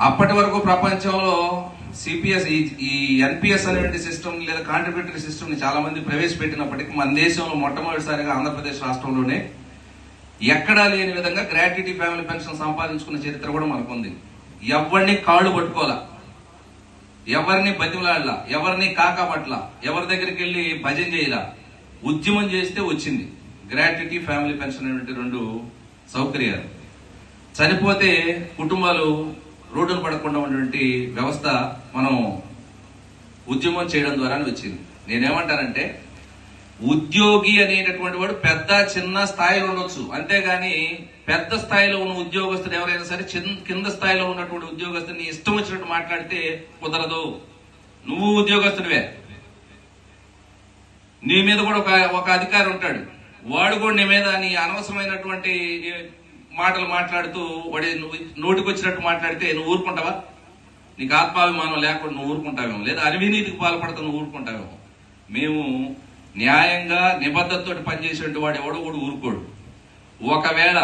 అప్పటి వరకు ప్రపంచంలో సిపిఎస్ ఈ ఎన్పిఎస్ అనేటువంటి సిస్టమ్ లేదా కాంట్రిబ్యూటరీ సిస్టమ్ ని చాలా మంది ప్రవేశపెట్టినప్పటికీ మన దేశంలో మొట్టమొదటిసారిగా ఆంధ్రప్రదేశ్ రాష్ట్రంలోనే ఎక్కడా లేని విధంగా గ్రాట్యుటీ ఫ్యామిలీ పెన్షన్ సంపాదించుకున్న చరిత్ర కూడా మనకుంది. ఎవరిని కాళ్ళు పట్టుకోలా, ఎవరిని బతిమలాడలా, ఎవరిని కాకపట్ల, ఎవరి దగ్గరికి వెళ్ళి భజన చేయలా, ఉద్యమం చేస్తే వచ్చింది గ్రాట్యుటీ ఫ్యామిలీ పెన్షన్ అనేటువంటి రెండు సౌకర్యాలు. చనిపోతే కుటుంబాలు రోడ్డున పడకుండా ఉన్నటువంటి వ్యవస్థ మనం ఉద్యమం చేయడం ద్వారానే వచ్చింది. నేనేమంటానంటే ఉద్యోగి అనేటటువంటి వాడు పెద్ద చిన్న స్థాయిలో ఉండొచ్చు, అంతేగాని పెద్ద స్థాయిలో ఉన్న ఉద్యోగస్తుడు ఎవరైనా సరే కింద స్థాయిలో ఉన్నటువంటి ఉద్యోగస్తుని ఇష్టం వచ్చినట్టు మాట్లాడితే కుదరదు. నువ్వు ఉద్యోగస్తుడివే, నీ మీద కూడా ఒక అధికారి ఉంటాడు, వాడు కూడా నీ మీద నీ అనవసరమైనటువంటి మాటలు మాట్లాడుతూ వాడి నోటికి వచ్చినట్టు మాట్లాడితే నువ్వు ఊరుకుంటావా? నీకు ఆత్మాభిమానం లేకుండా నువ్వు ఊరుకుంటావేమో, లేదా అవినీతికి పాల్పడతా నువ్వు ఊరుకుంటావేమో. మేము న్యాయంగా నిబద్ధతతో పనిచేసేటువంటి వాడు ఎవడో కూడా ఊరుకోడు. ఒకవేళ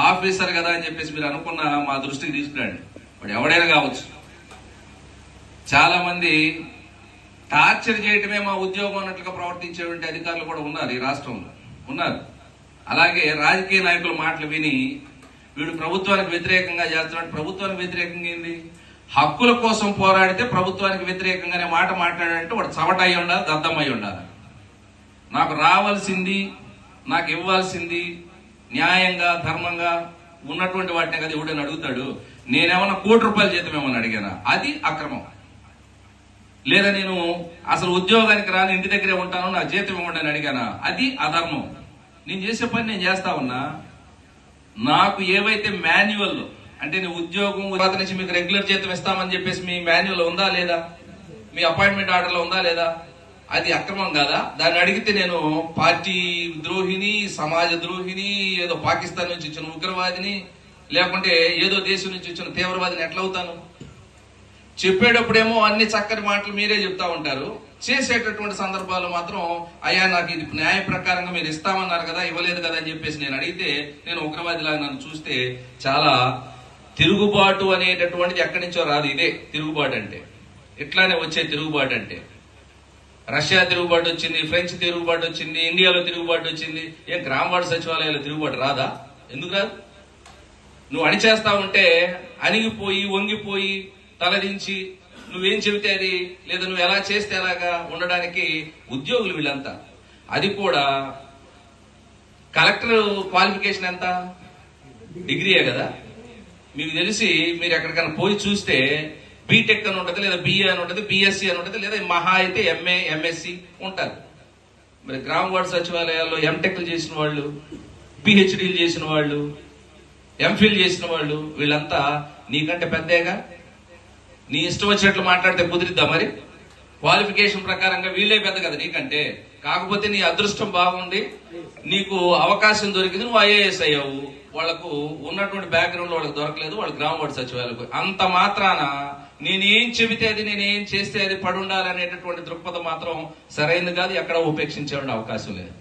ఆఫీసర్ కదా అని చెప్పేసి మీరు అనుకున్న మా దృష్టికి తీసుకురండి, వాడు ఎవడైనా కావచ్చు. చాలా మంది టార్చర్ చేయటమే మా ఉద్యోగం అన్నట్లుగా ప్రవర్తించేటువంటి అధికారులు కూడా ఉన్నారు, ఈ రాష్ట్రంలో ఉన్నారు. అలాగే రాజకీయ నాయకుల మాటలు విని వీడు ప్రభుత్వానికి వ్యతిరేకంగా చేస్తున్నాడు. ప్రభుత్వానికి వ్యతిరేకంగా ఏంది? హక్కుల కోసం పోరాడితే ప్రభుత్వానికి వ్యతిరేకంగానే మాట మాట్లాడాలంటే వాడు చవట అయి ఉండాలి, దద్దం అయి ఉండాలి. నాకు రావాల్సింది, నాకు ఇవ్వాల్సింది న్యాయంగా ధర్మంగా ఉన్నటువంటి వాటిని కదా ఎవడని అడుగుతాడు. నేనేమన్నా ₹1 జీతం ఏమని అడిగానా? అది అక్రమం. లేదా నేను అసలు ఉద్యోగానికి రాని ఇంటి దగ్గరే ఉంటాను, నా జీతం ఇవ్వండి అని అడిగానా? అది అధర్మం. నేను చేసే పని నేను చేస్తా ఉన్నా. నాకు ఏవైతే మాన్యువల్లో అంటే నేను ఉద్యోగం నుంచి మీకు రెగ్యులర్ జీతం ఇస్తామని చెప్పేసి మీ మాన్యువల్ ఉందా లేదా, మీ అపాయింట్మెంట్ ఆర్డర్లో ఉందా లేదా, అది అక్రమం కాదా? దాన్ని అడిగితే నేను పార్టీ ద్రోహిని, సమాజ ద్రోహిని, ఏదో పాకిస్తాన్ నుంచి వచ్చిన ఉగ్రవాదిని, లేకుంటే ఏదో దేశం నుంచి వచ్చిన తీవ్రవాదిని ఎట్లా అవుతాను? చెప్పేటప్పుడేమో అన్ని చక్కటి మాటలు మీరే చెప్తా ఉంటారు, చేసేటటువంటి సందర్భాలు మాత్రం అయ్యా నాకు ఇది న్యాయ ప్రకారంగా మీరు ఇస్తామన్నారు కదా, ఇవ్వలేదు కదా అని చెప్పేసి నేను అడిగితే నేను ఉగ్రవాదిలాగా నన్ను చూస్తే చాలా తిరుగుబాటు అనేటటువంటిది ఎక్కడి నుంచో రాదు. ఇదే తిరుగుబాటు అంటే, ఇట్లానే వచ్చే తిరుగుబాటు అంటే. రష్యా తిరుగుబాటు వచ్చింది, ఫ్రెంచ్ తిరుగుబాటు వచ్చింది, ఇండియాలో తిరుగుబాటు వచ్చింది. ఏం గ్రామవార్డు సచివాలయాల తిరుగుబాటు రాదా? ఎందుకు రాదు? నువ్వు అణిచేస్తా ఉంటే అణిగిపోయి వంగిపోయి తలదించి నువ్వేం చెబితే అది, లేదా నువ్వు ఎలా చేస్తే అలాగా ఉండడానికి ఉద్యోగులు వీళ్ళంతా. అది కూడా కలెక్టర్ క్వాలిఫికేషన్ ఎంత? డిగ్రీయే కదా. మీకు తెలిసి మీరు ఎక్కడికైనా పోయి చూస్తే బీటెక్ అని ఉంటుంది, లేదా బిఏ అని ఉంటుంది, బిఎస్సీ అని ఉంటుంది, లేదా మహా అయితే ఎంఏ ఎంఎస్సి ఉంటారు. మరి గ్రామ వార్డు సచివాలయాల్లో ఎంటెక్లు చేసిన వాళ్ళు, పిహెచ్డీలు చేసిన వాళ్ళు, ఎంఫిల్ చేసిన వాళ్ళు, వీళ్ళంతా నీకంటే పెద్దేగా. నీ ఇష్టం వచ్చినట్లు మాట్లాడితే కుదిరిద్దా? మరి క్వాలిఫికేషన్ ప్రకారంగా వీళ్ళే పెద్ద కదా నీకంటే. కాకపోతే నీ అదృష్టం బాగుండి నీకు అవకాశం దొరికింది, నువ్వు ఐఏఎస్ అయ్యావు. వాళ్లకు ఉన్నటువంటి బ్యాక్గ్రౌండ్ వాళ్ళకి దొరకలేదు, వాళ్ళు గ్రామ వార్డు సచివాలయాలకు. అంత మాత్రాన నేనేం చెబితే అది, నేనేం చేస్తే అది పడుండాలనేటటువంటి దృక్పథం మాత్రం సరైనది కాదు, ఎక్కడ ఉపేక్షించే అవకాశం లేదు.